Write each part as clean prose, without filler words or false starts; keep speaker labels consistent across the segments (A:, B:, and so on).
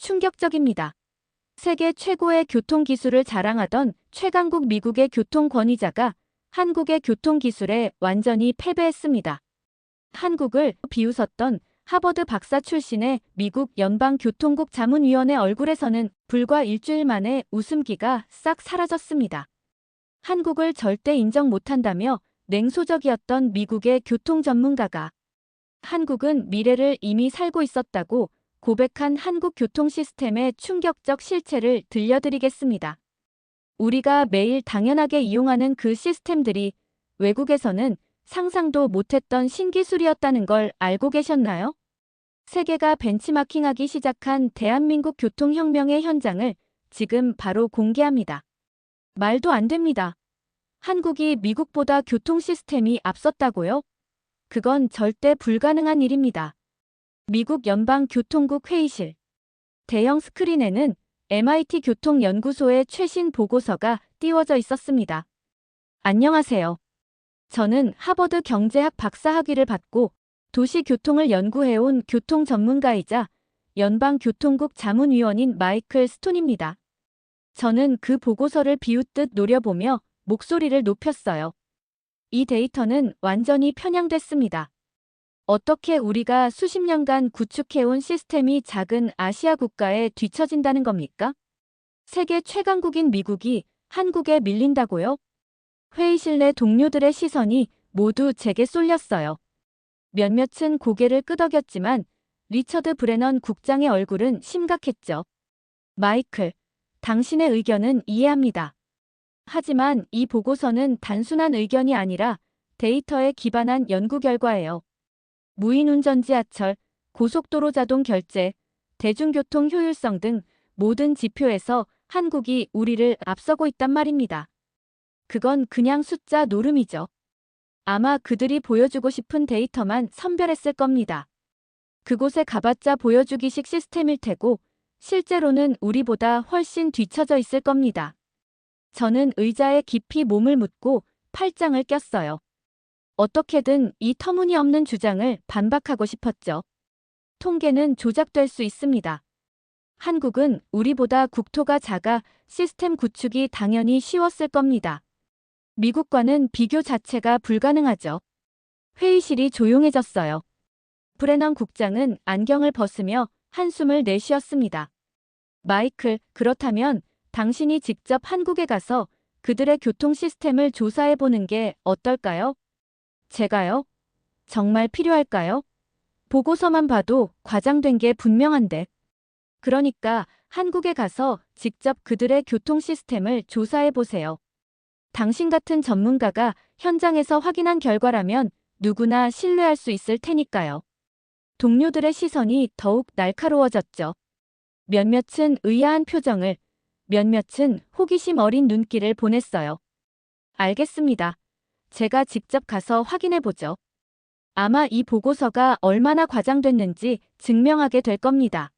A: 충격적입니다. 세계 최고의 교통 기술을 자랑하던 최강국 미국의 교통 권위자가 한국의 교통 기술에 완전히 패배했습니다. 한국을 비웃었던 하버드 박사 출신의 미국 연방교통국 자문위원의 얼굴에서는 불과 일주일 만에 웃음기가 싹 사라졌습니다. 한국을 절대 인정 못한다며 냉소적이었던 미국의 교통 전문가가 한국은 미래를 이미 살고 있었다고 고백한 한국 교통 시스템의 충격적 실체를 들려드리겠습니다. 우리가 매일 당연하게 이용하는 그 시스템들이 외국에서는 상상도 못했던 신기술이었다는 걸 알고 계셨나요? 세계가 벤치마킹하기 시작한 대한민국 교통혁명의 현장을 지금 바로 공개합니다. 말도 안 됩니다. 한국이 미국보다 교통 시스템이 앞섰다고요? 그건 절대 불가능한 일입니다. 미국 연방교통국 회의실. 대형 스크린에는 MIT 교통연구소의 최신 보고서가 띄워져 있었습니다. 안녕하세요. 저는 하버드 경제학 박사학위를 받고 도시교통을 연구해온 교통 전문가이자 연방교통국 자문위원인 마이클 스톤입니다. 저는 그 보고서를 비웃듯 노려보며 목소리를 높였어요. 이 데이터는 완전히 편향됐습니다. 어떻게 우리가 수십 년간 구축해온 시스템이 작은 아시아 국가에 뒤처진다는 겁니까? 세계 최강국인 미국이 한국에 밀린다고요? 회의실 내 동료들의 시선이 모두 제게 쏠렸어요. 몇몇은 고개를 끄덕였지만 리처드 브레넌 국장의 얼굴은 심각했죠. 마이클, 당신의 의견은 이해합니다. 하지만 이 보고서는 단순한 의견이 아니라 데이터에 기반한 연구 결과예요. 무인운전 지하철, 고속도로 자동 결제, 대중교통 효율성 등 모든 지표에서 한국이 우리를 앞서고 있단 말입니다. 그건 그냥 숫자 노름이죠. 아마 그들이 보여주고 싶은 데이터만 선별했을 겁니다. 그곳에 가봤자 보여주기식 시스템일 테고 실제로는 우리보다 훨씬 뒤처져 있을 겁니다. 저는 의자에 깊이 몸을 묻고 팔짱을 꼈어요. 어떻게든 이 터무니없는 주장을 반박하고 싶었죠. 통계는 조작될 수 있습니다. 한국은 우리보다 국토가 작아 시스템 구축이 당연히 쉬웠을 겁니다. 미국과는 비교 자체가 불가능하죠. 회의실이 조용해졌어요. 브레넌 국장은 안경을 벗으며 한숨을 내쉬었습니다. 마이클, 그렇다면 당신이 직접 한국에 가서 그들의 교통 시스템을 조사해보는 게 어떨까요? 제가요? 정말 필요할까요? 보고서만 봐도 과장된 게 분명한데. 그러니까 한국에 가서 직접 그들의 교통 시스템을 조사해보세요. 당신 같은 전문가가 현장에서 확인한 결과라면 누구나 신뢰할 수 있을 테니까요. 동료들의 시선이 더욱 날카로워졌죠. 몇몇은 의아한 표정을, 몇몇은 호기심 어린 눈길을 보냈어요. 알겠습니다. 제가 직접 가서 확인해보죠. 아마 이 보고서가 얼마나 과장됐는지 증명하게 될 겁니다.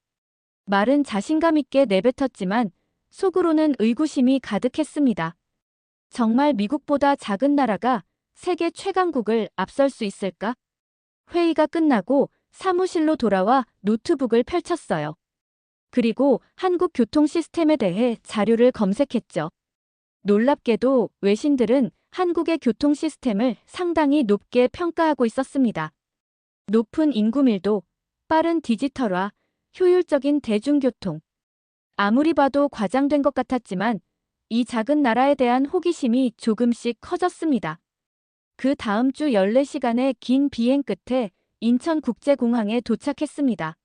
A: 말은 자신감 있게 내뱉었지만 속으로는 의구심이 가득했습니다. 정말 미국보다 작은 나라가 세계 최강국을 앞설 수 있을까? 회의가 끝나고 사무실로 돌아와 노트북을 펼쳤어요. 그리고 한국 교통 시스템에 대해 자료를 검색했죠. 놀랍게도 외신들은 한국의 교통 시스템을 상당히 높게 평가하고 있었습니다. 높은 인구 밀도, 빠른 디지털화, 효율적인 대중교통. 아무리 봐도 과장된 것 같았지만 이 작은 나라에 대한 호기심이 조금씩 커졌습니다. 그 다음 주 14시간의 긴 비행 끝에 인천국제공항에 도착했습니다.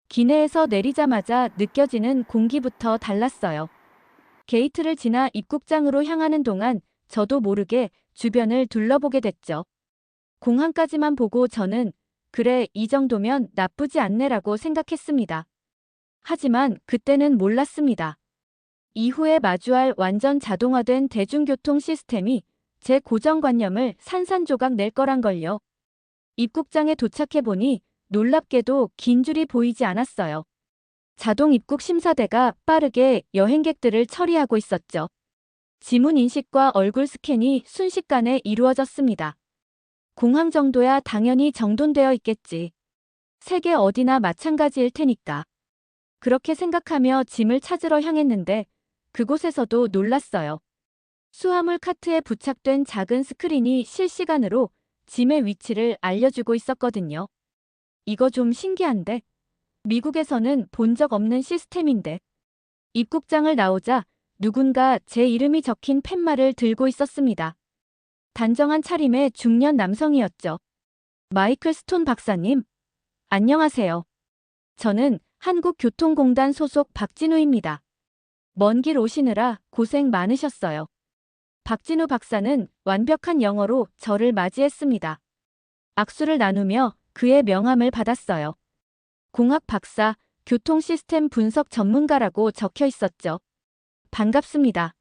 A: 기내에서 내리자마자 느껴지는 공기부터 달랐어요. 게이트를 지나 입국장으로 향하는 동안 저도 모르게 주변을 둘러보게 됐죠. 공항까지만 보고 저는 그래, 이 정도면 나쁘지 않네라고 생각했습니다. 하지만 그때는 몰랐습니다. 이후에 마주할 완전 자동화된 대중교통 시스템이 제 고정관념을 산산조각 낼 거란 걸요. 입국장에 도착해보니 놀랍게도 긴 줄이 보이지 않았어요. 자동 입국 심사대가 빠르게 여행객들을 처리하고 있었죠. 지문 인식과 얼굴 스캔이 순식간에 이루어졌습니다. 공항 정도야 당연히 정돈되어 있겠지. 세계 어디나 마찬가지일 테니까. 그렇게 생각하며 짐을 찾으러 향했는데 그곳에서도 놀랐어요. 수화물 카트에 부착된 작은 스크린이 실시간으로 짐의 위치를 알려주고 있었거든요. 이거 좀 신기한데? 미국에서는 본 적 없는 시스템인데. 입국장을 나오자 누군가 제 이름이 적힌 팻말을 들고 있었습니다. 단정한 차림의 중년 남성이었죠. 마이클 스톤 박사님, 안녕하세요. 저는 한국교통공단 소속 박진우입니다. 먼 길 오시느라 고생 많으셨어요. 박진우 박사는 완벽한 영어로 저를 맞이했습니다. 악수를 나누며 그의 명함을 받았어요. 공학 박사, 교통시스템 분석 전문가라고 적혀 있었죠. 반갑습니다.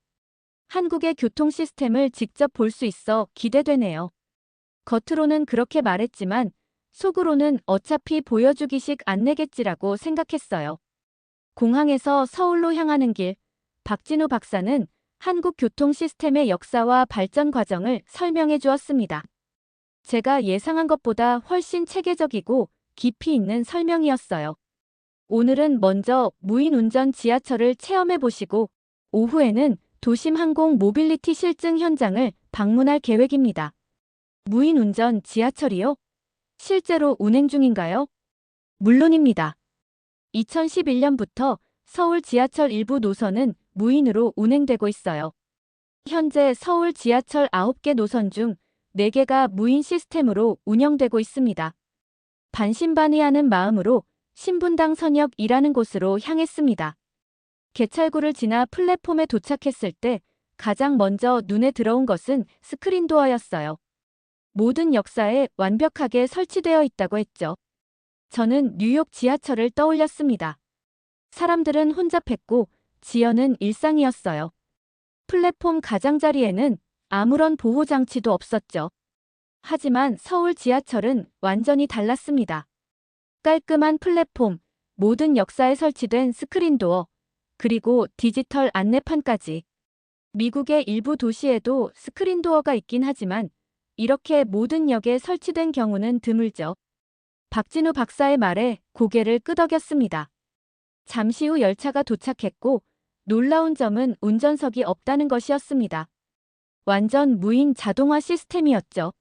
A: 한국의 교통시스템을 직접 볼 수 있어 기대되네요. 겉으로는 그렇게 말했지만 속으로는 어차피 보여주기식 안내겠지라고 생각했어요. 공항에서 서울로 향하는 길, 박진우 박사는 한국 교통 시스템의 역사와 발전 과정을 설명해 주었습니다. 제가 예상한 것보다 훨씬 체계적이고 깊이 있는 설명이었어요. 오늘은 먼저 무인운전 지하철을 체험해 보시고 오후에는 도심 항공 모빌리티 실증 현장을 방문할 계획입니다. 무인운전 지하철이요? 실제로 운행 중인가요? 물론입니다. 2011년부터 서울 지하철 일부 노선은 무인으로 운행되고 있어요. 현재 서울 지하철 9개 노선 중 4개가 무인 시스템으로 운영되고 있습니다. 반신반의하는 마음으로 신분당 선역이라는 곳으로 향했습니다. 개찰구를 지나 플랫폼에 도착했을 때 가장 먼저 눈에 들어온 것은 스크린도어였어요. 모든 역사에 완벽하게 설치되어 있다고 했죠. 저는 뉴욕 지하철을 떠올렸습니다. 사람들은 혼잡했고 지연은 일상이었어요. 플랫폼 가장자리에는 아무런 보호장치도 없었죠. 하지만 서울 지하철은 완전히 달랐습니다. 깔끔한 플랫폼, 모든 역사에 설치된 스크린도어, 그리고 디지털 안내판까지. 미국의 일부 도시에도 스크린도어가 있긴 하지만 이렇게 모든 역에 설치된 경우는 드물죠. 박진우 박사의 말에 고개를 끄덕였습니다. 잠시 후 열차가 도착했고 놀라운 점은 운전석이 없다는 것이었습니다. 완전 무인 자동화 시스템이었죠.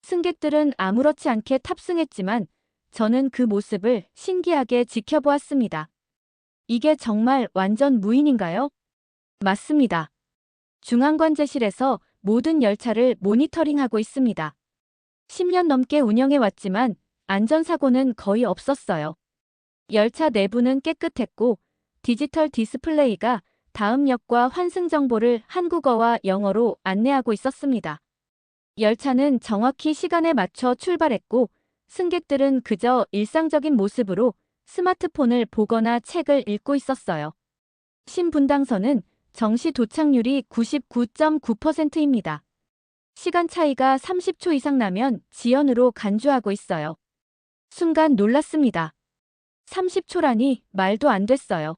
A: 승객들은 아무렇지 않게 탑승했지만 저는 그 모습을 신기하게 지켜보았습니다. 이게 정말 완전 무인인가요? 맞습니다. 중앙관제실에서 모든 열차를 모니터링하고 있습니다. 10년 넘게 운영해왔지만 안전사고는 거의 없었어요. 열차 내부는 깨끗했고 디지털 디스플레이가 다음 역과 환승 정보를 한국어와 영어로 안내하고 있었습니다. 열차는 정확히 시간에 맞춰 출발했고 승객들은 그저 일상적인 모습으로 스마트폰을 보거나 책을 읽고 있었어요. 신분당선은 정시 도착률이 99.9%입니다. 시간 차이가 30초 이상 나면 지연으로 간주하고 있어요. 순간 놀랐습니다. 30초라니 말도 안 됐어요.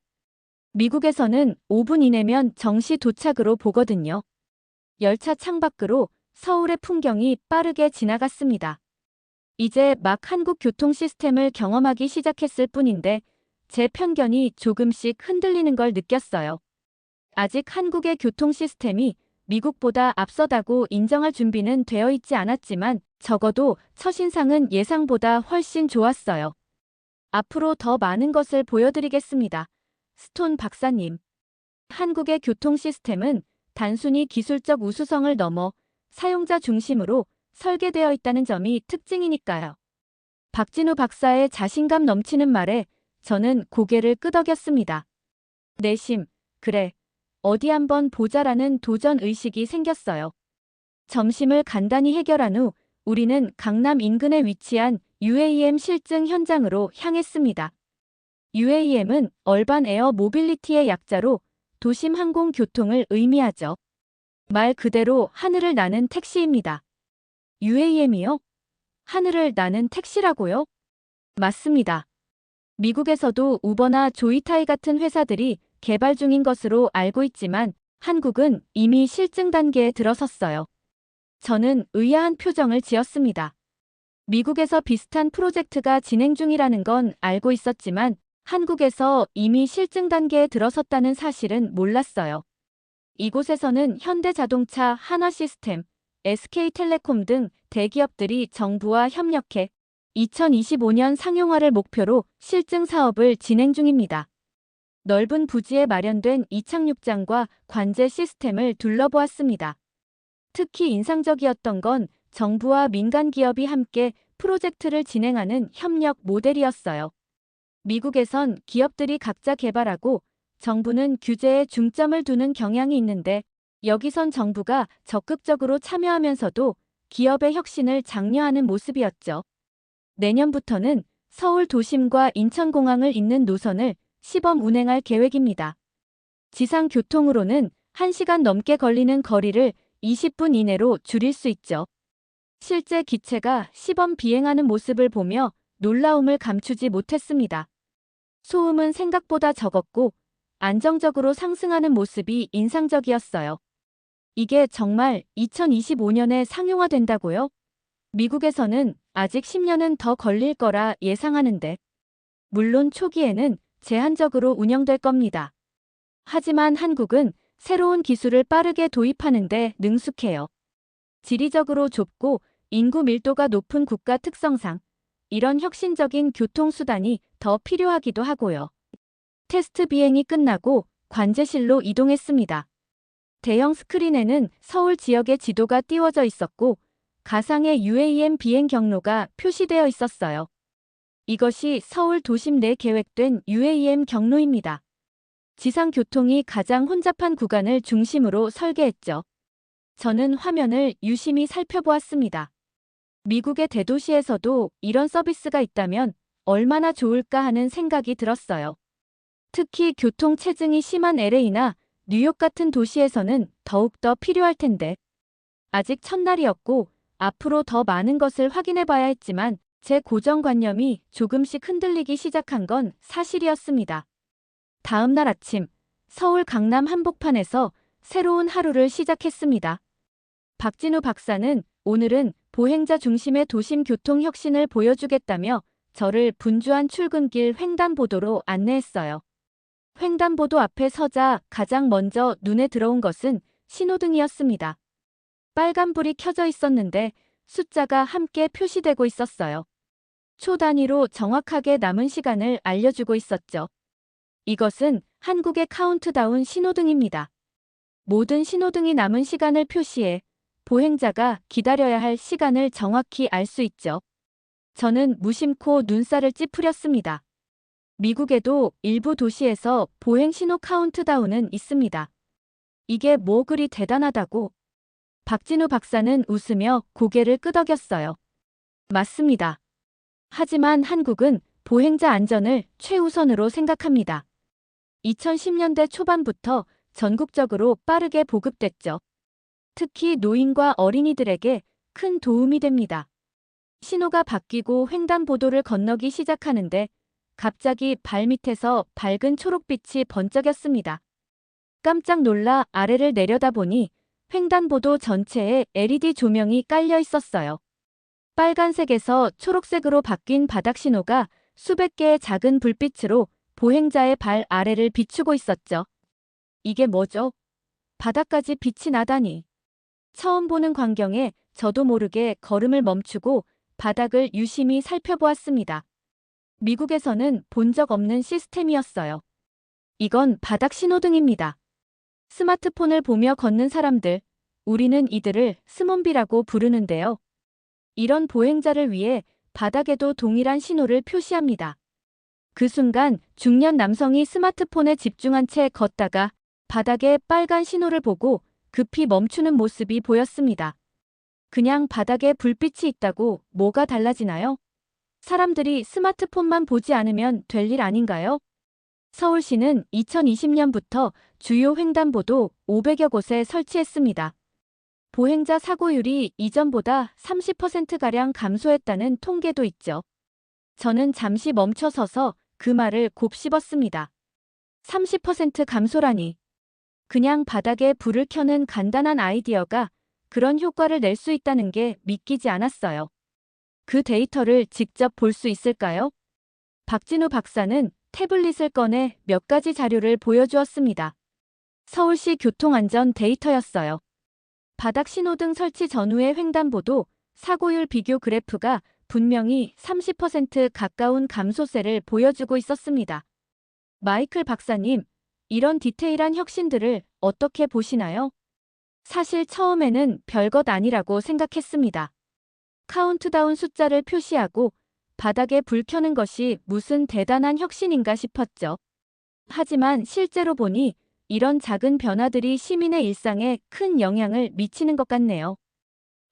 A: 미국에서는 5분 이내면 정시 도착으로 보거든요. 열차 창밖으로 서울의 풍경이 빠르게 지나갔습니다. 이제 막 한국 교통 시스템을 경험하기 시작했을 뿐인데 제 편견이 조금씩 흔들리는 걸 느꼈어요. 아직 한국의 교통 시스템이 미국보다 앞서다고 인정할 준비는 되어 있지 않았지만 적어도 첫인상은 예상보다 훨씬 좋았어요. 앞으로 더 많은 것을 보여드리겠습니다. 스톤 박사님. 한국의 교통 시스템은 단순히 기술적 우수성을 넘어 사용자 중심으로 설계되어 있다는 점이 특징이니까요. 박진우 박사의 자신감 넘치는 말에 저는 고개를 끄덕였습니다. 내심, 그래, 어디 한번 보자라는 도전 의식이 생겼어요. 점심을 간단히 해결한 후 우리는 강남 인근에 위치한 UAM 실증 현장으로 향했습니다. UAM은 얼반 에어 모빌리티의 약자로 도심 항공 교통을 의미하죠. 말 그대로 하늘을 나는 택시입니다. UAM이요? 하늘을 나는 택시라고요? 맞습니다. 미국에서도 우버나 조이타이 같은 회사들이 개발 중인 것으로 알고 있지만 한국은 이미 실증 단계에 들어섰어요. 저는 의아한 표정을 지었습니다. 미국에서 비슷한 프로젝트가 진행 중이라는 건 알고 있었지만 한국에서 이미 실증 단계에 들어섰다는 사실은 몰랐어요. 이곳에서는 현대자동차, 한화시스템, SK텔레콤 등 대기업들이 정부와 협력해 2025년 상용화를 목표로 실증 사업을 진행 중입니다. 넓은 부지에 마련된 이착륙장과 관제 시스템을 둘러보았습니다. 특히 인상적이었던 건 정부와 민간 기업이 함께 프로젝트를 진행하는 협력 모델이었어요. 미국에선 기업들이 각자 개발하고 정부는 규제에 중점을 두는 경향이 있는데 여기선 정부가 적극적으로 참여하면서도 기업의 혁신을 장려하는 모습이었죠. 내년부터는 서울 도심과 인천공항을 잇는 노선을 시범 운행할 계획입니다. 지상 교통으로는 1시간 넘게 걸리는 거리를 20분 이내로 줄일 수 있죠. 실제 기체가 시범 비행하는 모습을 보며 놀라움을 감추지 못했습니다. 소음은 생각보다 적었고 안정적으로 상승하는 모습이 인상적이었어요. 이게 정말 2025년에 상용화된다고요? 미국에서는 아직 10년은 더 걸릴 거라 예상하는데, 물론 초기에는 제한적으로 운영될 겁니다. 하지만 한국은 새로운 기술을 빠르게 도입하는데 능숙해요. 지리적으로 좁고 인구 밀도가 높은 국가 특성상 이런 혁신적인 교통수단이 더 필요하기도 하고요. 테스트 비행이 끝나고 관제실로 이동했습니다. 대형 스크린에는 서울 지역의 지도가 띄워져 있었고 가상의 UAM 비행 경로가 표시되어 있었어요. 이것이 서울 도심 내 계획된 UAM 경로입니다. 지상 교통이 가장 혼잡한 구간을 중심으로 설계했죠. 저는 화면을 유심히 살펴보았습니다. 미국의 대도시에서도 이런 서비스가 있다면 얼마나 좋을까 하는 생각이 들었어요. 특히 교통 체증이 심한 LA나 뉴욕 같은 도시에서는 더욱더 필요할 텐데. 아직 첫날이었고 앞으로 더 많은 것을 확인해 봐야 했지만 제 고정관념이 조금씩 흔들리기 시작한 건 사실이었습니다. 다음 날 아침, 서울 강남 한복판에서 새로운 하루를 시작했습니다. 박진우 박사는 오늘은 보행자 중심의 도심 교통 혁신을 보여주겠다며 저를 분주한 출근길 횡단보도로 안내했어요. 횡단보도 앞에 서자 가장 먼저 눈에 들어온 것은 신호등이었습니다. 빨간불이 켜져 있었는데 숫자가 함께 표시되고 있었어요. 초 단위로 정확하게 남은 시간을 알려주고 있었죠. 이것은 한국의 카운트다운 신호등입니다. 모든 신호등이 남은 시간을 표시해 보행자가 기다려야 할 시간을 정확히 알 수 있죠. 저는 무심코 눈살을 찌푸렸습니다. 미국에도 일부 도시에서 보행 신호 카운트다운은 있습니다. 이게 뭐 그리 대단하다고? 박진우 박사는 웃으며 고개를 끄덕였어요. 맞습니다. 하지만 한국은 보행자 안전을 최우선으로 생각합니다. 2010년대 초반부터 전국적으로 빠르게 보급됐죠. 특히 노인과 어린이들에게 큰 도움이 됩니다. 신호가 바뀌고 횡단보도를 건너기 시작하는데 갑자기 발밑에서 밝은 초록빛이 번쩍였습니다. 깜짝 놀라 아래를 내려다보니 횡단보도 전체에 LED 조명이 깔려 있었어요. 빨간색에서 초록색으로 바뀐 바닥 신호가 수백 개의 작은 불빛으로 보행자의 발 아래를 비추고 있었죠. 이게 뭐죠? 바닥까지 빛이 나다니. 처음 보는 광경에 저도 모르게 걸음을 멈추고 바닥을 유심히 살펴보았습니다. 미국에서는 본 적 없는 시스템이었어요. 이건 바닥 신호등입니다. 스마트폰을 보며 걷는 사람들, 우리는 이들을 스몬비라고 부르는데요. 이런 보행자를 위해 바닥에도 동일한 신호를 표시합니다. 그 순간 중년 남성이 스마트폰에 집중한 채 걷다가 바닥에 빨간 신호를 보고 급히 멈추는 모습이 보였습니다. 그냥 바닥에 불빛이 있다고 뭐가 달라지나요? 사람들이 스마트폰만 보지 않으면 될 일 아닌가요? 서울시는 2020년부터 주요 횡단보도 500여 곳에 설치했습니다. 보행자 사고율이 이전보다 30%가량 감소했다는 통계도 있죠. 저는 잠시 멈춰서서 그 말을 곱씹었습니다. 30% 감소라니. 그냥 바닥에 불을 켜는 간단한 아이디어가 그런 효과를 낼 수 있다는 게 믿기지 않았어요. 그 데이터를 직접 볼 수 있을까요? 박진우 박사는 태블릿을 꺼내 몇 가지 자료를 보여주었습니다. 서울시 교통안전 데이터였어요. 바닥 신호등 설치 전후의 횡단보도 사고율 비교 그래프가 분명히 30% 가까운 감소세를 보여주고 있었습니다. 마이클 박사님, 이런 디테일한 혁신들을 어떻게 보시나요? 사실 처음에는 별것 아니라고 생각했습니다. 카운트다운 숫자를 표시하고 바닥에 불 켜는 것이 무슨 대단한 혁신인가 싶었죠. 하지만 실제로 보니 이런 작은 변화들이 시민의 일상에 큰 영향을 미치는 것 같네요.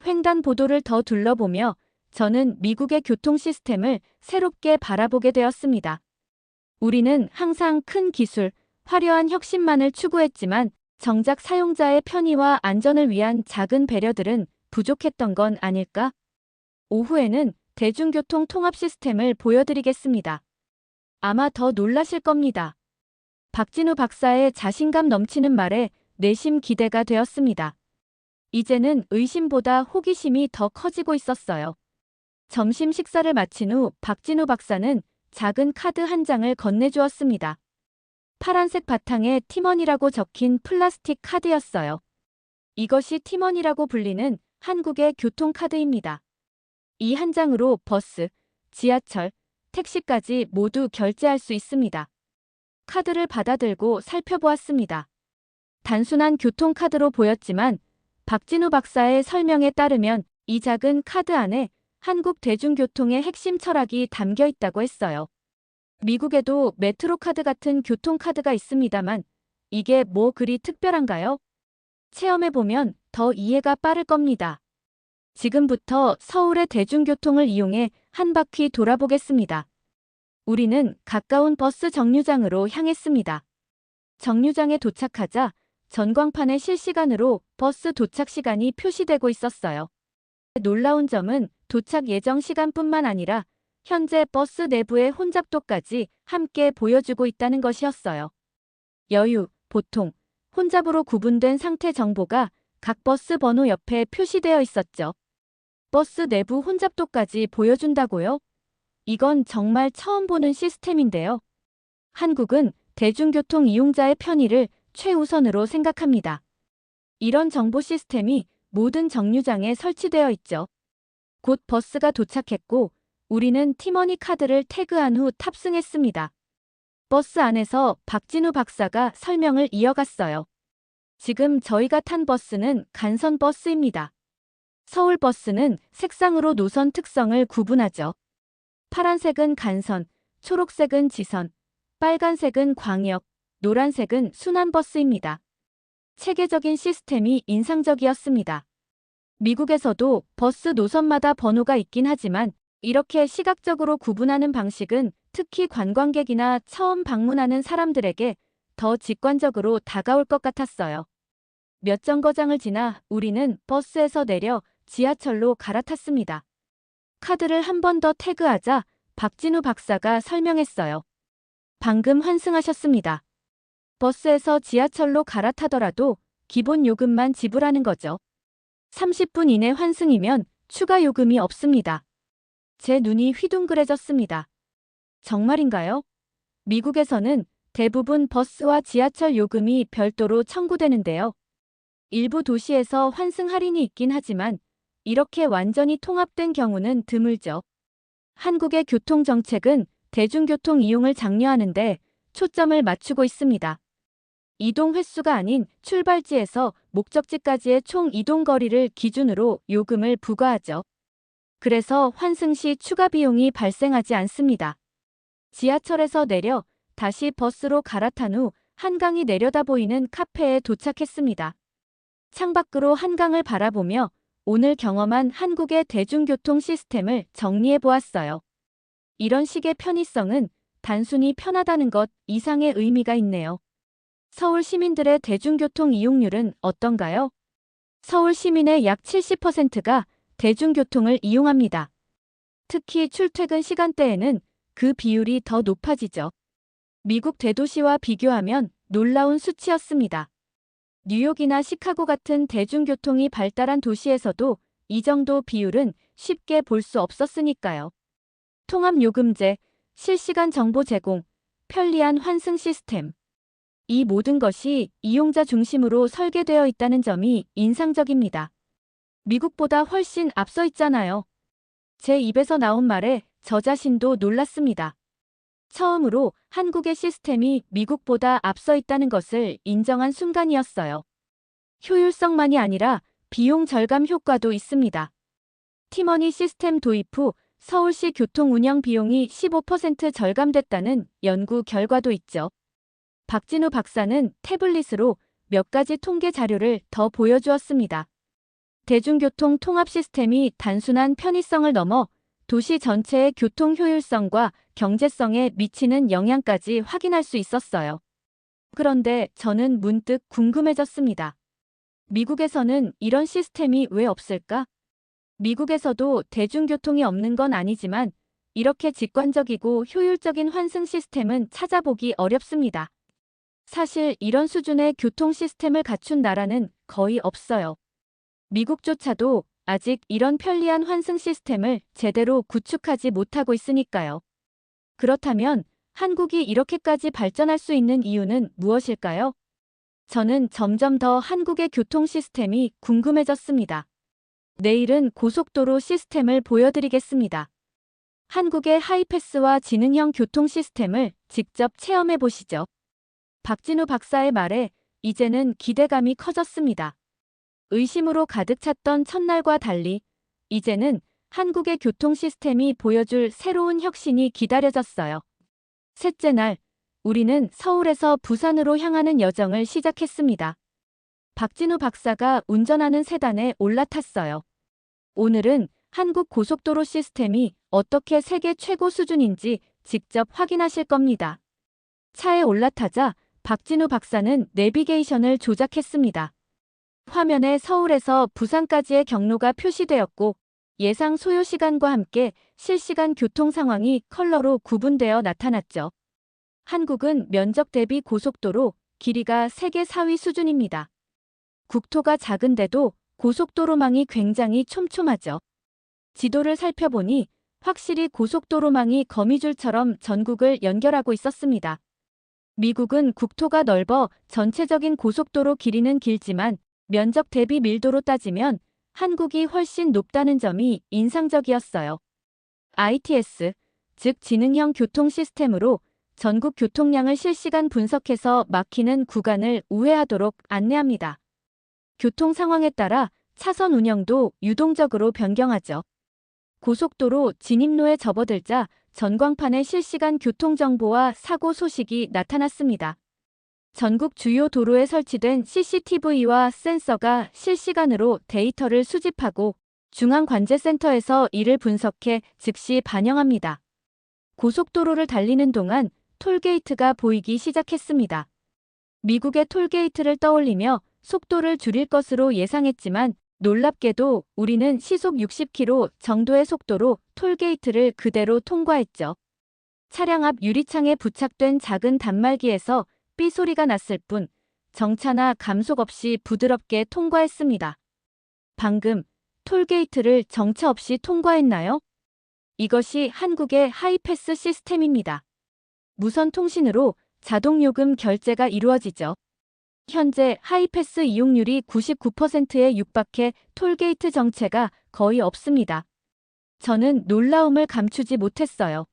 A: 횡단보도를 더 둘러보며 저는 미국의 교통 시스템을 새롭게 바라보게 되었습니다. 우리는 항상 큰 기술, 화려한 혁신만을 추구했지만 정작 사용자의 편의와 안전을 위한 작은 배려들은 부족했던 건 아닐까? 오후에는 대중교통 통합 시스템을 보여드리겠습니다. 아마 더 놀라실 겁니다. 박진우 박사의 자신감 넘치는 말에 내심 기대가 되었습니다. 이제는 의심보다 호기심이 더 커지고 있었어요. 점심 식사를 마친 후 박진우 박사는 작은 카드 한 장을 건네주었습니다. 파란색 바탕에 팀원이라고 적힌 플라스틱 카드였어요. 이것이 팀원이라고 불리는 한국의 교통카드입니다. 이 한 장으로 버스, 지하철, 택시까지 모두 결제할 수 있습니다. 카드를 받아들고 살펴보았습니다. 단순한 교통카드로 보였지만 박진우 박사의 설명에 따르면 이 작은 카드 안에 한국 대중교통의 핵심 철학이 담겨 있다고 했어요. 미국에도 메트로카드 같은 교통카드가 있습니다만 이게 뭐 그리 특별한가요? 체험해보면 더 이해가 빠를 겁니다. 지금부터 서울의 대중교통을 이용해 한 바퀴 돌아보겠습니다. 우리는 가까운 버스 정류장으로 향했습니다. 정류장에 도착하자 전광판에 실시간으로 버스 도착 시간이 표시되고 있었어요. 놀라운 점은 도착 예정 시간뿐만 아니라 현재 버스 내부의 혼잡도까지 함께 보여주고 있다는 것이었어요. 여유, 보통, 혼잡으로 구분된 상태 정보가 각 버스 번호 옆에 표시되어 있었죠. 버스 내부 혼잡도까지 보여준다고요? 이건 정말 처음 보는 시스템인데요. 한국은 대중교통 이용자의 편의를 최우선으로 생각합니다. 이런 정보 시스템이 모든 정류장에 설치되어 있죠. 곧 버스가 도착했고 우리는 팀원이 카드를 태그한 후 탑승했습니다. 버스 안에서 박진우 박사가 설명을 이어갔어요. 지금 저희가 탄 버스는 간선 버스입니다. 서울 버스는 색상으로 노선 특성을 구분하죠. 파란색은 간선, 초록색은 지선, 빨간색은 광역, 노란색은 순환버스입니다. 체계적인 시스템이 인상적이었습니다. 미국에서도 버스 노선마다 번호가 있긴 하지만 이렇게 시각적으로 구분하는 방식은 특히 관광객이나 처음 방문하는 사람들에게 더 직관적으로 다가올 것 같았어요. 몇 정거장을 지나 우리는 버스에서 내려 지하철로 갈아탔습니다. 카드를 한 번 더 태그하자 박진우 박사가 설명했어요. 방금 환승하셨습니다. 버스에서 지하철로 갈아타더라도 기본 요금만 지불하는 거죠. 30분 이내 환승이면 추가 요금이 없습니다. 제 눈이 휘둥그레졌습니다. 정말인가요? 미국에서는 대부분 버스와 지하철 요금이 별도로 청구되는데요. 일부 도시에서 환승 할인이 있긴 하지만 이렇게 완전히 통합된 경우는 드물죠. 한국의 교통정책은 대중교통 이용을 장려하는데 초점을 맞추고 있습니다. 이동 횟수가 아닌 출발지에서 목적지까지의 총 이동 거리를 기준으로 요금을 부과하죠. 그래서 환승 시 추가 비용이 발생하지 않습니다. 지하철에서 내려 다시 버스로 갈아탄 후 한강이 내려다 보이는 카페에 도착했습니다. 창밖으로 한강을 바라보며 오늘 경험한 한국의 대중교통 시스템을 정리해 보았어요. 이런 식의 편의성은 단순히 편하다는 것 이상의 의미가 있네요. 서울 시민들의 대중교통 이용률은 어떤가요? 서울 시민의 약 70%가 대중교통을 이용합니다. 특히 출퇴근 시간대에는 그 비율이 더 높아지죠. 미국 대도시와 비교하면 놀라운 수치였습니다. 뉴욕이나 시카고 같은 대중교통이 발달한 도시에서도 이 정도 비율은 쉽게 볼 수 없었으니까요. 통합요금제, 실시간 정보 제공, 편리한 환승 시스템. 이 모든 것이 이용자 중심으로 설계되어 있다는 점이 인상적입니다. 미국보다 훨씬 앞서 있잖아요. 제 입에서 나온 말에 저 자신도 놀랐습니다. 처음으로 한국의 시스템이 미국보다 앞서 있다는 것을 인정한 순간이었어요. 효율성만이 아니라 비용 절감 효과도 있습니다. 티머니 시스템 도입 후 서울시 교통 운영 비용이 15% 절감됐다는 연구 결과도 있죠. 박진우 박사는 태블릿으로 몇 가지 통계 자료를 더 보여주었습니다. 대중교통 통합 시스템이 단순한 편의성을 넘어 도시 전체의 교통 효율성과 경제성에 미치는 영향까지 확인할 수 있었어요. 그런데 저는 문득 궁금해졌습니다. 미국에서는 이런 시스템이 왜 없을까? 미국에서도 대중교통이 없는 건 아니지만 이렇게 직관적이고 효율적인 환승 시스템은 찾아보기 어렵습니다. 사실 이런 수준의 교통 시스템을 갖춘 나라는 거의 없어요. 미국조차도 아직 이런 편리한 환승 시스템을 제대로 구축하지 못하고 있으니까요. 그렇다면 한국이 이렇게까지 발전할 수 있는 이유는 무엇일까요? 저는 점점 더 한국의 교통 시스템이 궁금해졌습니다. 내일은 고속도로 시스템을 보여드리겠습니다. 한국의 하이패스와 지능형 교통 시스템을 직접 체험해 보시죠. 박진우 박사의 말에 이제는 기대감이 커졌습니다. 의심으로 가득 찼던 첫날과 달리 이제는 한국의 교통 시스템이 보여줄 새로운 혁신이 기다려졌어요. 셋째 날, 우리는 서울에서 부산으로 향하는 여정을 시작했습니다. 박진우 박사가 운전하는 세단에 올라탔어요. 오늘은 한국 고속도로 시스템이 어떻게 세계 최고 수준인지 직접 확인하실 겁니다. 차에 올라타자 박진우 박사는 내비게이션을 조작했습니다. 화면에 서울에서 부산까지의 경로가 표시되었고 예상 소요 시간과 함께 실시간 교통 상황이 컬러로 구분되어 나타났죠. 한국은 면적 대비 고속도로 길이가 세계 4위 수준입니다. 국토가 작은데도 고속도로망이 굉장히 촘촘하죠. 지도를 살펴보니 확실히 고속도로망이 거미줄처럼 전국을 연결하고 있었습니다. 미국은 국토가 넓어 전체적인 고속도로 길이는 길지만 면적 대비 밀도로 따지면 한국이 훨씬 높다는 점이 인상적이었어요. ITS, 즉 지능형 교통 시스템으로 전국 교통량을 실시간 분석해서 막히는 구간을 우회하도록 안내합니다. 교통 상황에 따라 차선 운영도 유동적으로 변경하죠. 고속도로 진입로에 접어들자 전광판에 실시간 교통정보와 사고 소식이 나타났습니다. 전국 주요 도로에 설치된 CCTV와 센서가 실시간으로 데이터를 수집하고 중앙관제센터에서 이를 분석해 즉시 반영합니다. 고속도로를 달리는 동안 톨게이트가 보이기 시작했습니다. 미국의 톨게이트를 떠올리며 속도를 줄일 것으로 예상했지만 놀랍게도 우리는 시속 60km 정도의 속도로 톨게이트를 그대로 통과했죠. 차량 앞 유리창에 부착된 작은 단말기에서 삐 소리가 났을 뿐 정차나 감속 없이 부드럽게 통과했습니다. 방금 톨게이트를 정차 없이 통과했나요? 이것이 한국의 하이패스 시스템입니다. 무선 통신으로 자동 요금 결제가 이루어지죠. 현재 하이패스 이용률이 99%에 육박해 톨게이트 정체가 거의 없습니다. 저는 놀라움을 감추지 못했어요.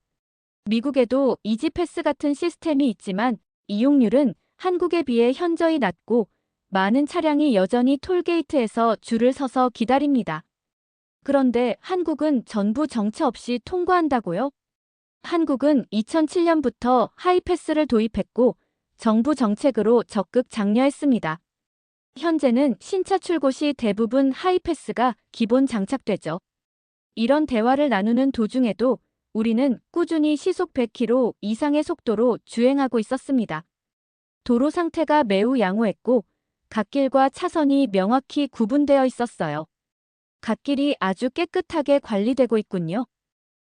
A: 미국에도 이지패스 같은 시스템이 있지만 이용률은 한국에 비해 현저히 낮고 많은 차량이 여전히 톨게이트에서 줄을 서서 기다립니다. 그런데 한국은 전부 정차 없이 통과한다고요? 한국은 2007년부터 하이패스를 도입했고 정부 정책으로 적극 장려했습니다. 현재는 신차 출고 시 대부분 하이패스가 기본 장착되죠. 이런 대화를 나누는 도중에도 우리는 꾸준히 시속 100km 이상의 속도로 주행하고 있었습니다. 도로 상태가 매우 양호했고 갓길과 차선이 명확히 구분되어 있었어요. 갓길이 아주 깨끗하게 관리되고 있군요.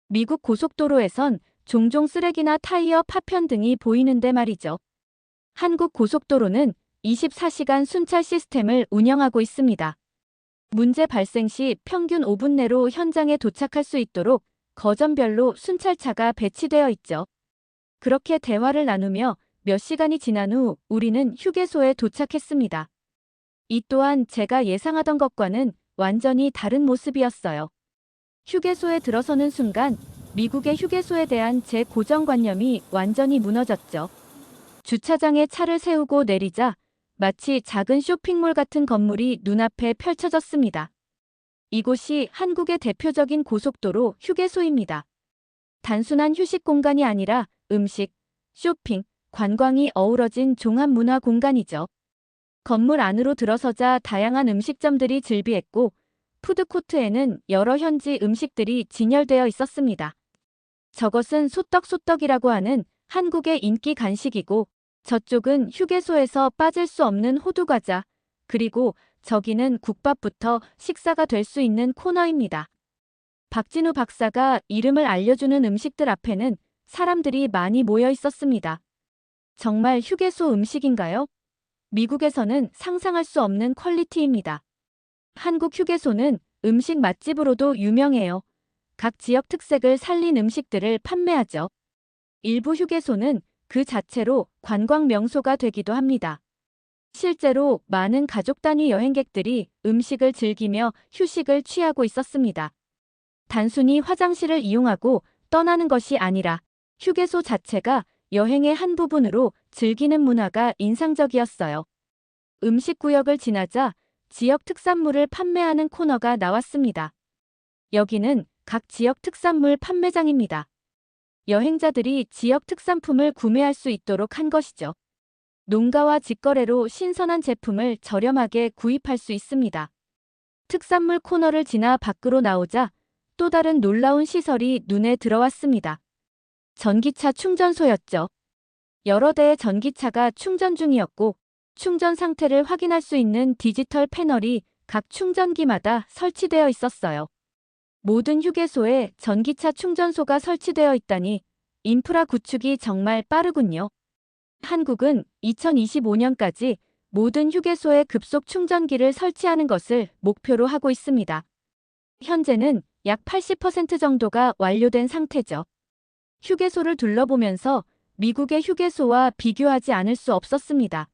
A: 미국 고속도로에선 종종 쓰레기나 타이어 파편 등이 보이는데 말이죠. 한국 고속도로는 24시간 순찰 시스템을 운영하고 있습니다. 문제 발생 시 평균 5분 내로 현장에 도착할 수 있도록 거점별로 순찰차가 배치되어 있죠. 그렇게 대화를 나누며 몇 시간이 지난 후 우리는 휴게소에 도착했습니다. 이 또한 제가 예상하던 것과는 완전히 다른 모습이었어요. 휴게소에 들어서는 순간 미국의 휴게소에 대한 제 고정관념이 완전히 무너졌죠. 주차장에 차를 세우고 내리자 마치 작은 쇼핑몰 같은 건물이 눈앞에 펼쳐졌습니다. 이곳이 한국의 대표적인 고속도로 휴게소입니다. 단순한 휴식 공간이 아니라 음식, 쇼핑, 관광이 어우러진 종합 문화 공간이죠. 건물 안으로 들어서자 다양한 음식점들이 즐비했고 푸드코트에는 여러 현지 음식들이 진열되어 있었습니다. 저것은 소떡소떡이라고 하는 한국의 인기 간식이고 저쪽은 휴게소에서 빠질 수 없는 호두과자, 그리고 저기는 국밥부터 식사가 될 수 있는 코너입니다. 박진우 박사가 이름을 알려주는 음식들 앞에는 사람들이 많이 모여 있었습니다. 정말 휴게소 음식인가요? 미국에서는 상상할 수 없는 퀄리티입니다. 한국 휴게소는 음식 맛집으로도 유명해요. 각 지역 특색을 살린 음식들을 판매하죠. 일부 휴게소는 그 자체로 관광 명소가 되기도 합니다. 실제로 많은 가족 단위 여행객들이 음식을 즐기며 휴식을 취하고 있었습니다. 단순히 화장실을 이용하고 떠나는 것이 아니라 휴게소 자체가 여행의 한 부분으로 즐기는 문화가 인상적이었어요. 음식 구역을 지나자 지역 특산물을 판매하는 코너가 나왔습니다. 여기는 각 지역 특산물 판매장입니다. 여행자들이 지역 특산품을 구매할 수 있도록 한 것이죠. 농가와 직거래로 신선한 제품을 저렴하게 구입할 수 있습니다. 특산물 코너를 지나 밖으로 나오자 또 다른 놀라운 시설이 눈에 들어왔습니다. 전기차 충전소였죠. 여러 대의 전기차가 충전 중이었고 충전 상태를 확인할 수 있는 디지털 패널이 각 충전기마다 설치되어 있었어요. 모든 휴게소에 전기차 충전소가 설치되어 있다니 인프라 구축이 정말 빠르군요. 한국은 2025년까지 모든 휴게소에 급속 충전기를 설치하는 것을 목표로 하고 있습니다. 현재는 약 80% 정도가 완료된 상태죠. 휴게소를 둘러보면서 미국의 휴게소와 비교하지 않을 수 없었습니다.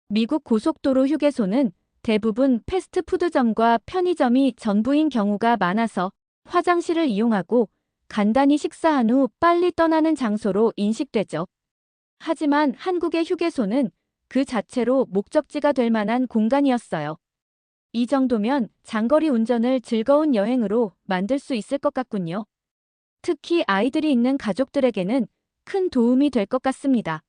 A: 미국 고속도로 휴게소는 대부분 패스트푸드점과 편의점이 전부인 경우가 많아서 화장실을 이용하고 간단히 식사한 후 빨리 떠나는 장소로 인식되죠. 하지만 한국의 휴게소는 그 자체로 목적지가 될 만한 공간이었어요. 이 정도면 장거리 운전을 즐거운 여행으로 만들 수 있을 것 같군요. 특히 아이들이 있는 가족들에게는 큰 도움이 될 것 같습니다.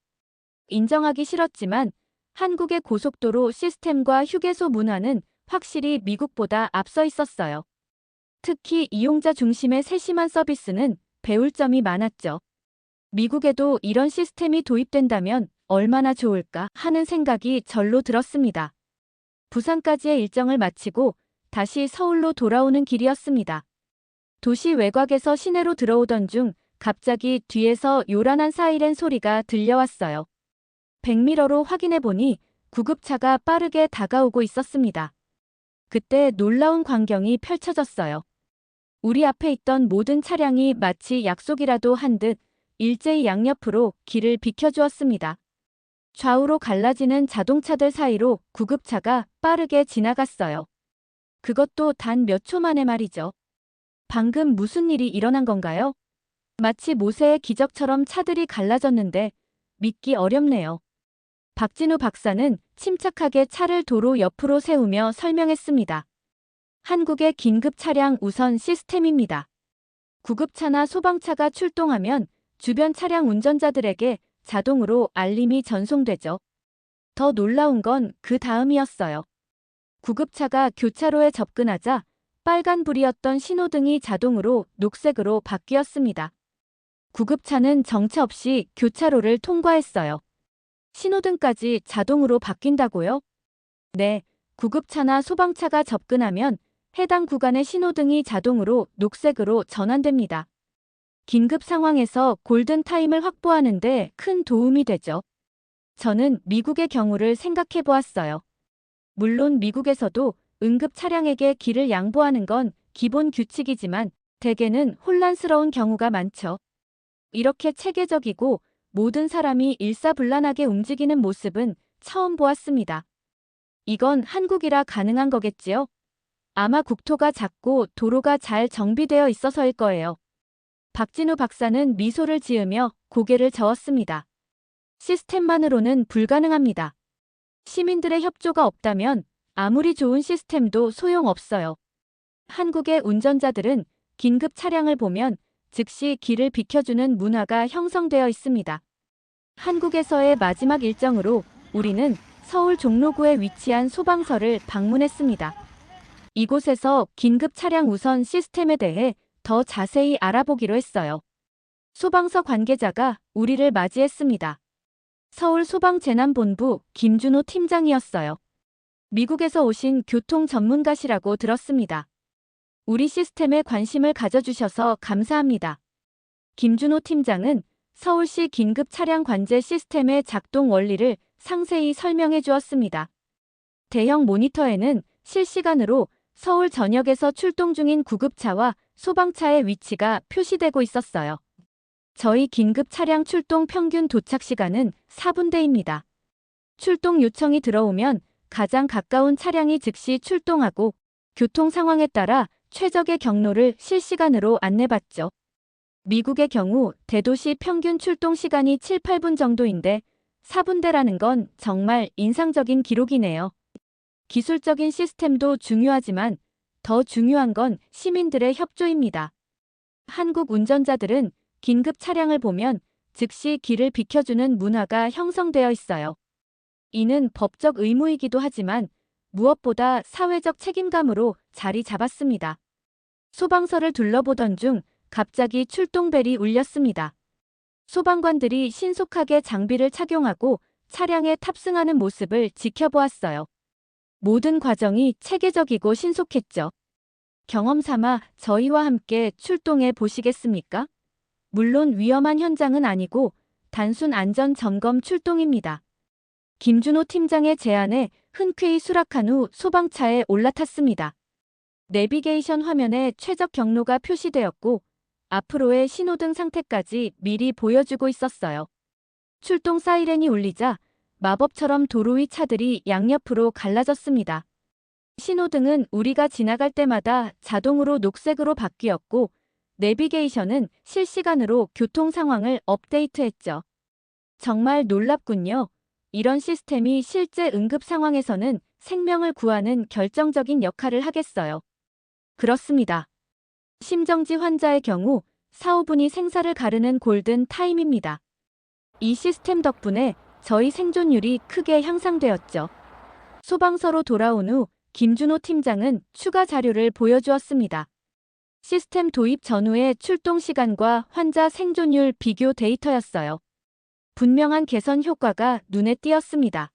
A: 인정하기 싫었지만 한국의 고속도로 시스템과 휴게소 문화는 확실히 미국보다 앞서 있었어요. 특히 이용자 중심의 세심한 서비스는 배울 점이 많았죠. 미국에도 이런 시스템이 도입된다면 얼마나 좋을까 하는 생각이 절로 들었습니다. 부산까지의 일정을 마치고 다시 서울로 돌아오는 길이었습니다. 도시 외곽에서 시내로 들어오던 중 갑자기 뒤에서 요란한 사이렌 소리가 들려왔어요. 백미러로 확인해보니 구급차가 빠르게 다가오고 있었습니다. 그때 놀라운 광경이 펼쳐졌어요. 우리 앞에 있던 모든 차량이 마치 약속이라도 한 듯 일제히 양옆으로 길을 비켜주었습니다. 좌우로 갈라지는 자동차들 사이로 구급차가 빠르게 지나갔어요. 그것도 단 몇 초 만에 말이죠. 방금 무슨 일이 일어난 건가요? 마치 모세의 기적처럼 차들이 갈라졌는데 믿기 어렵네요. 박진우 박사는 침착하게 차를 도로 옆으로 세우며 설명했습니다. 한국의 긴급 차량 우선 시스템입니다. 구급차나 소방차가 출동하면 주변 차량 운전자들에게 자동으로 알림이 전송되죠. 더 놀라운 건 그 다음이었어요. 구급차가 교차로에 접근하자 빨간불이었던 신호등이 자동으로 녹색으로 바뀌었습니다. 구급차는 정체 없이 교차로를 통과했어요. 신호등까지 자동으로 바뀐다고요? 네, 구급차나 소방차가 접근하면 해당 구간의 신호등이 자동으로 녹색으로 전환됩니다. 긴급 상황에서 골든타임을 확보하는 데 큰 도움이 되죠. 저는 미국의 경우를 생각해 보았어요. 물론 미국에서도 응급 차량에게 길을 양보하는 건 기본 규칙이지만 대개는 혼란스러운 경우가 많죠. 이렇게 체계적이고 모든 사람이 일사불란하게 움직이는 모습은 처음 보았습니다. 이건 한국이라 가능한 거겠지요? 아마 국토가 작고 도로가 잘 정비되어 있어서일 거예요. 박진우 박사는 미소를 지으며 고개를 저었습니다. 시스템만으로는 불가능합니다. 시민들의 협조가 없다면 아무리 좋은 시스템도 소용없어요. 한국의 운전자들은 긴급 차량을 보면 즉시 길을 비켜주는 문화가 형성되어 있습니다. 한국에서의 마지막 일정으로 우리는 서울 종로구에 위치한 소방서를 방문했습니다. 이곳에서 긴급 차량 우선 시스템에 대해 더 자세히 알아보기로 했어요. 소방서 관계자가 우리를 맞이했습니다. 서울소방재난본부 김준호 팀장이었어요. 미국에서 오신 교통 전문가시라고 들었습니다. 우리 시스템에 관심을 가져주셔서 감사합니다. 김준호 팀장은 서울시 긴급 차량 관제 시스템의 작동 원리를 상세히 설명해 주었습니다. 대형 모니터에는 실시간으로 서울 전역에서 출동 중인 구급차와 소방차의 위치가 표시되고 있었어요. 저희 긴급 차량 출동 평균 도착 시간은 4분대입니다. 출동 요청이 들어오면 가장 가까운 차량이 즉시 출동하고 교통 상황에 따라 최적의 경로를 실시간으로 안내받죠. 미국의 경우 대도시 평균 출동 시간이 7, 8분 정도인데 4분대라는 건 정말 인상적인 기록이네요. 기술적인 시스템도 중요하지만 더 중요한 건 시민들의 협조입니다. 한국 운전자들은 긴급 차량을 보면 즉시 길을 비켜주는 문화가 형성되어 있어요. 이는 법적 의무이기도 하지만 무엇보다 사회적 책임감으로 자리 잡았습니다. 소방서를 둘러보던 중 갑자기 출동벨이 울렸습니다. 소방관들이 신속하게 장비를 착용하고 차량에 탑승하는 모습을 지켜보았어요. 모든 과정이 체계적이고 신속했죠. 경험 삼아 저희와 함께 출동해 보시겠습니까? 물론 위험한 현장은 아니고 단순 안전 점검 출동입니다. 김준호 팀장의 제안에 흔쾌히 수락한 후 소방차에 올라탔습니다. 내비게이션 화면에 최적 경로가 표시되었고 앞으로의 신호등 상태까지 미리 보여주고 있었어요. 출동 사이렌이 울리자 마법처럼 도로 위 차들이 양옆으로 갈라졌습니다. 신호등은 우리가 지나갈 때마다 자동으로 녹색으로 바뀌었고 내비게이션은 실시간으로 교통 상황을 업데이트했죠. 정말 놀랍군요. 이런 시스템이 실제 응급 상황에서는 생명을 구하는 결정적인 역할을 하겠어요. 그렇습니다. 심정지 환자의 경우 4, 5분이 생사를 가르는 골든 타임입니다. 이 시스템 덕분에 저희 생존율이 크게 향상되었죠. 소방서로 돌아온 후 김준호 팀장은 추가 자료를 보여주었습니다. 시스템 도입 전후의 출동 시간과 환자 생존율 비교 데이터였어요. 분명한 개선 효과가 눈에 띄었습니다.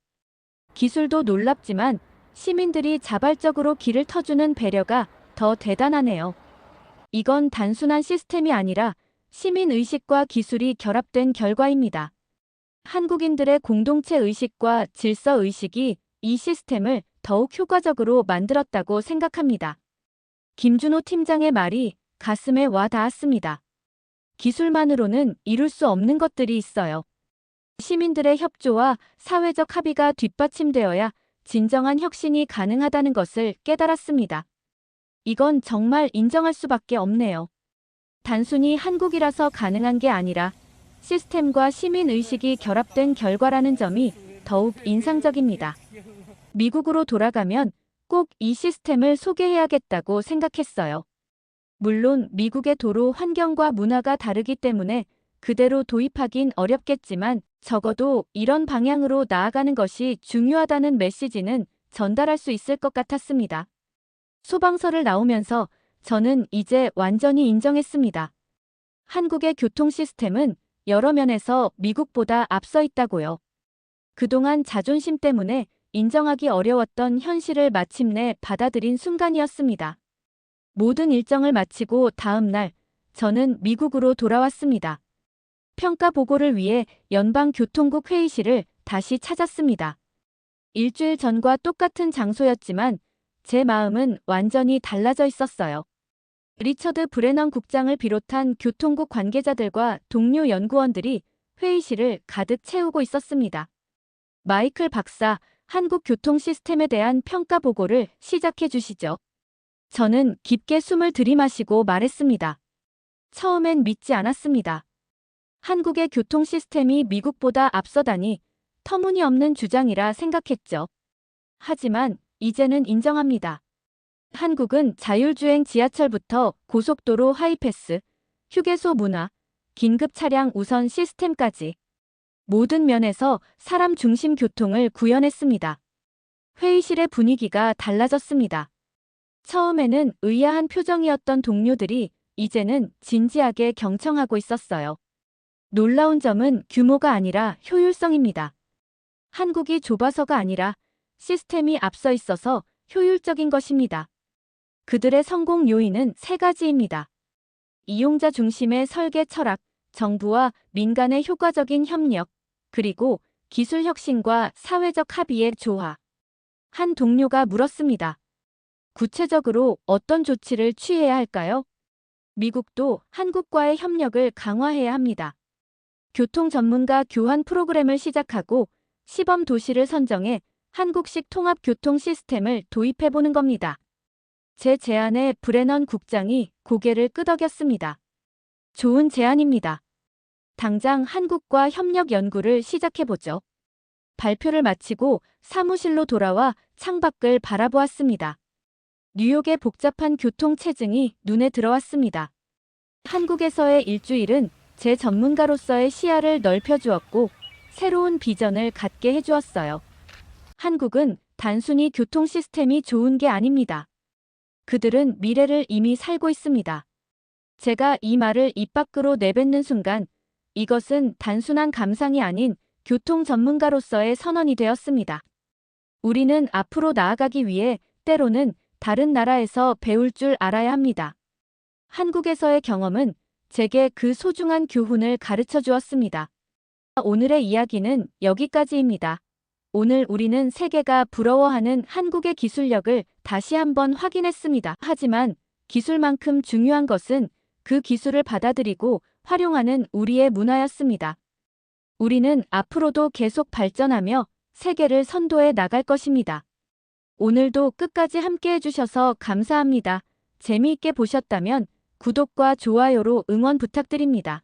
A: 기술도 놀랍지만 시민들이 자발적으로 길을 터주는 배려가 더 대단하네요. 이건 단순한 시스템이 아니라 시민의식과 기술이 결합된 결과입니다. 한국인들의 공동체 의식과 질서 의식이 이 시스템을 더욱 효과적으로 만들었다고 생각합니다. 김준호 팀장의 말이 가슴에 와 닿았습니다. 기술만으로는 이룰 수 없는 것들이 있어요. 시민들의 협조와 사회적 합의가 뒷받침되어야 진정한 혁신이 가능하다는 것을 깨달았습니다. 이건 정말 인정할 수밖에 없네요. 단순히 한국이라서 가능한 게 아니라 시스템과 시민의식이 결합된 결과라는 점이 더욱 인상적입니다. 미국으로 돌아가면 꼭 이 시스템을 소개해야겠다고 생각했어요. 물론 미국의 도로 환경과 문화가 다르기 때문에 그대로 도입하긴 어렵겠지만 적어도 이런 방향으로 나아가는 것이 중요하다는 메시지는 전달할 수 있을 것 같았습니다. 소방서를 나오면서 저는 이제 완전히 인정했습니다. 한국의 교통 시스템은 여러 면에서 미국보다 앞서 있다고요. 그동안 자존심 때문에 인정하기 어려웠던 현실을 마침내 받아들인 순간이었습니다. 모든 일정을 마치고 다음 날 저는 미국으로 돌아왔습니다. 평가 보고를 위해 연방교통국 회의실을 다시 찾았습니다. 일주일 전과 똑같은 장소였지만 제 마음은 완전히 달라져 있었어요. 리처드 브레넌 국장을 비롯한 교통국 관계자들과 동료 연구원들이 회의실을 가득 채우고 있었습니다. 마이클 박사, 한국 교통 시스템에 대한 평가 보고를 시작해 주시죠. 저는 깊게 숨을 들이마시고 말했습니다. 처음엔 믿지 않았습니다. 한국의 교통 시스템이 미국보다 앞서다니 터무니없는 주장이라 생각했죠. 하지만 이제는 인정합니다. 한국은 자율주행 지하철부터 고속도로 하이패스, 휴게소 문화, 긴급 차량 우선 시스템까지 모든 면에서 사람 중심 교통을 구현했습니다. 회의실의 분위기가 달라졌습니다. 처음에는 의아한 표정이었던 동료들이 이제는 진지하게 경청하고 있었어요. 놀라운 점은 규모가 아니라 효율성입니다. 한국이 좁아서가 아니라 시스템이 앞서 있어서 효율적인 것입니다. 그들의 성공 요인은 세 가지입니다. 이용자 중심의 설계 철학, 정부와 민간의 효과적인 협력, 그리고 기술 혁신과 사회적 합의의 조화. 한 동료가 물었습니다. 구체적으로 어떤 조치를 취해야 할까요? 미국도 한국과의 협력을 강화해야 합니다. 교통 전문가 교환 프로그램을 시작하고 시범 도시를 선정해 한국식 통합 교통 시스템을 도입해보는 겁니다. 제 제안에 브레넌 국장이 고개를 끄덕였습니다. 좋은 제안입니다. 당장 한국과 협력 연구를 시작해보죠. 발표를 마치고 사무실로 돌아와 창밖을 바라보았습니다. 뉴욕의 복잡한 교통 체증이 눈에 들어왔습니다. 한국에서의 일주일은 제 전문가로서의 시야를 넓혀주었고 새로운 비전을 갖게 해주었어요. 한국은 단순히 교통 시스템이 좋은 게 아닙니다. 그들은 미래를 이미 살고 있습니다. 제가 이 말을 입 밖으로 내뱉는 순간 이것은 단순한 감상이 아닌 교통 전문가로서의 선언이 되었습니다. 우리는 앞으로 나아가기 위해 때로는 다른 나라에서 배울 줄 알아야 합니다. 한국에서의 경험은 제게 그 소중한 교훈을 가르쳐 주었습니다. 오늘의 이야기는 여기까지입니다. 오늘 우리는 세계가 부러워하는 한국의 기술력을 다시 한번 확인했습니다. 하지만 기술만큼 중요한 것은 그 기술을 받아들이고 활용하는 우리의 문화였습니다. 우리는 앞으로도 계속 발전하며 세계를 선도해 나갈 것입니다. 오늘도 끝까지 함께 해주셔서 감사합니다. 재미있게 보셨다면 구독과 좋아요로 응원 부탁드립니다.